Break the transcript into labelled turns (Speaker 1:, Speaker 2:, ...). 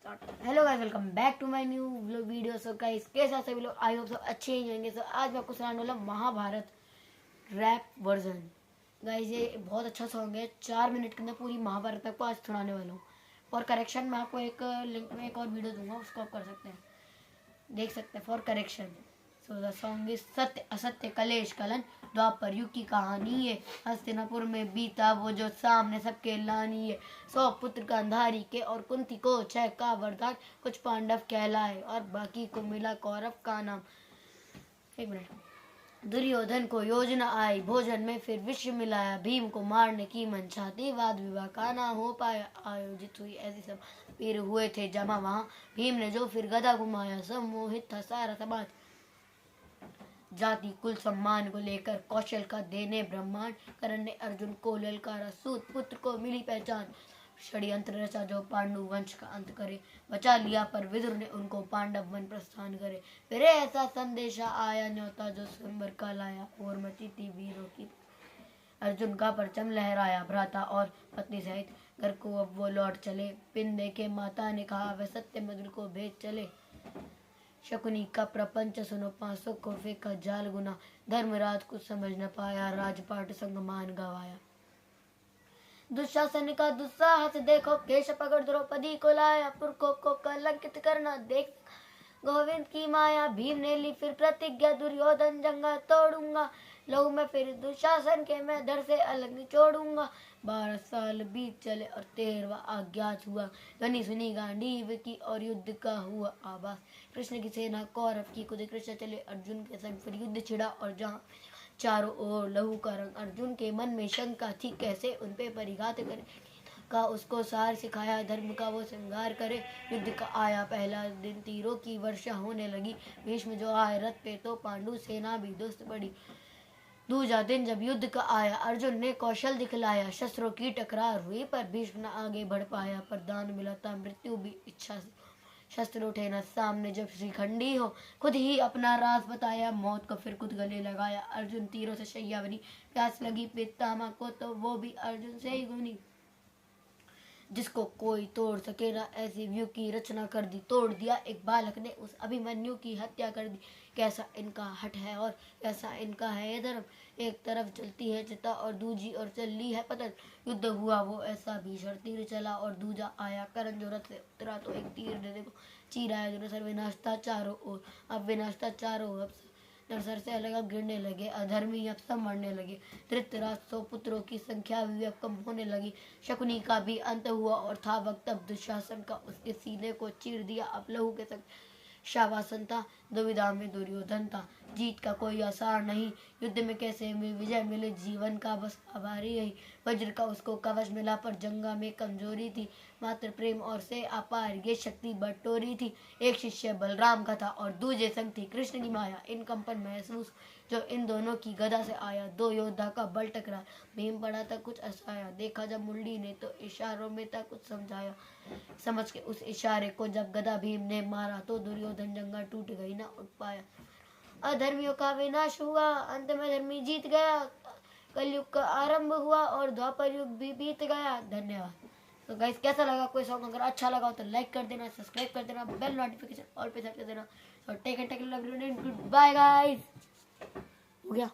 Speaker 1: Start. Hello guys, welcome back to my new video. So guys, कैसे सभी लोग? I hope सब अच्छे ही होंगे। सो आज मैं आपको सुनाने वाला महाभारत रैप वर्जन। गाइस, ये बहुत अच्छा सॉन्ग है। 4 मिनट के अंदर पूरी महाभारत मैं आपको आज सुनाने वाला हूँ। और करेक्शन मैं आपको एक लिंक में एक और वीडियो दूंगा, उसको आप कर सकते हैं, देख सकते हैं for correction. So the song is सत्य असत्य कलेश कलन द्वापर युग की कहानी है। हस्तिनापुर में बीता वो जो सामने सबके लानी है। 100 पुत्र गांधारी के और कुंती को 6 का वरदान, कुछ पांडव कहलाए और बाकी को मिला कौरव का नाम। एक मिनट। दुर्योधन को योजना आई भोजन में, फिर विष मिलाया भीम को मारने की मंशा थी। वाद विवाद का ना हो पाया, आयोजित हुई ऐसी सब वीर हुए थे जमा वहाँ। भीम ने जो फिर गदा घुमाया, सम्मोहित था सारा समाज। जाति कुल सम्मान को लेकर कौशल का देने ब्रह्मांड। कर्ण ने अर्जुन को ललकारा, सूत पुत्र को मिली पहचान। षड्यंत्र रचा जो पांडु वंश का अंत करे, बचा लिया पर विदुर ने उनको पांडव वन प्रस्थान करे। फिर ऐसा संदेशा आया न्योता जो स्वयंवर का लाया, और मची थी वीरों की। अर्जुन का परचम लहराया, भ्राता और पत्नी सहित घर को अब वो लौट चले। पिन देके माता ने कहा, वह सत्य मधुर को भेज चले। शकुनी का प्रपंच सुनो, 500 को फेंका जाल गुना। धर्मराज कुछ समझ न पाया, राजपाट संग मान गवाया। दुशासन का दुस्साहस देखो, केश पकड़ द्रौपदी को लाया। पुरखों को कलंकित करना देख गोविंद की माया। भीम ने ली फिर प्रतिज्ञा, दुर्योधन जंगा तोड़ूंगा। लहू में फिर दुशासन के मैं धड़ से अलग निचोड़ूंगा। 12 साल बीत चले और 13वां अज्ञात हुआ। ध्वनि सुनी गांडीव की और युद्ध का हुआ आभास। कृष्ण की सेना कौरव की खुद कृष्ण चले, अर्जुन के संग फिर युद्ध छिड़ा और जहाँ चारों ओर लहू का रंग। अर्जुन के मन में शंका थी, कैसे उन पे परिघात करे। का उसको सार सिखाया, धर्म का वो श्रृंगार करे। युद्ध का आया पहला दिन, तीरों की वर्षा होने लगी। भीष्म जो आए रथ पे तो पांडु सेना भी दुष्ट पड़ी। दूजा दिन जब युद्ध का आया, अर्जुन ने कौशल दिखलाया। शस्त्रों की टकरार हुई पर भीष्म न आगे बढ़ पाया। पर दान मिला था मृत्यु भी इच्छा से। शस्त्र उठे न सामने जब श्रीखंडी हो, खुद ही अपना राज बताया। मौत को फिर खुद गले लगाया, अर्जुन तीरों से शैया बनी। प्यास लगी पितामह को तो वो भी अर्जुन से ही गुनी। जिसको कोई तोड़ सके ना, ऐसी व्यू की रचना कर दी। तोड़ दिया एक बालक ने उस अभिमन्यु की हत्या कर दी। कैसा इनका हट है और कैसा इनका है ये धर्म। एक तरफ चलती है चिता और दूजी और चली है पतन। युद्ध हुआ वो ऐसा भीषण, तीर चला और दूजा आया करण जो रथ से उतरा तो एक तीर ने देखो चीरा जो सर विनाशता चारों ओर। अब विनाशता चारों ओर, नरसर से अलग अब गिरने लगे। अधर्मी अब सब मरने लगे। धृतराष्ट्र 100 पुत्रों की संख्या भी अब कम होने लगी। शकुनी का भी अंत हुआ और था वक्त अब दुशासन का, उसके सीने को चीर दिया अब लहू के संग। शावासन था, दुविधा में दुर्योधन था, जीत का कोई आसार नहीं। युद्ध में कैसे में विजय मिले, जीवन का बस आभारी यही। वज्र का उसको कवच मिला पर जंगा में कमजोरी थी। मात्र प्रेम और से अपार ये शक्ति बटोरी थी। एक शिष्य बलराम का था और दूजे संग थी कृष्ण की माया। इन कंपन महसूस जो इन दोनों की गदा से आया, दो योद्धा का बल टकरा। भीम पड़ा था कुछ असाया, देखा जब मुरली ने तो इशारों में था कुछ समझाया। समझ के उस इशारे को जब गदा भीम ने मारा, तो दुर्योधन जंगा टूट गई ना उठ पाया। अधर्मियों का विनाश हुआ, अंत में धर्मी जीत गया। कलयुग का आरंभ हुआ और द्वापर युग भी बीत गया। धन्यवाद। तो गाइस, कैसा लगा कोई सॉन्ग? अगर अच्छा लगा हो तो लाइक कर देना, सब्सक्राइब कर देना, बेल नोटिफिकेशन ऑल पे सेट कर देना। और take and take love you, good bye guys. हो गया।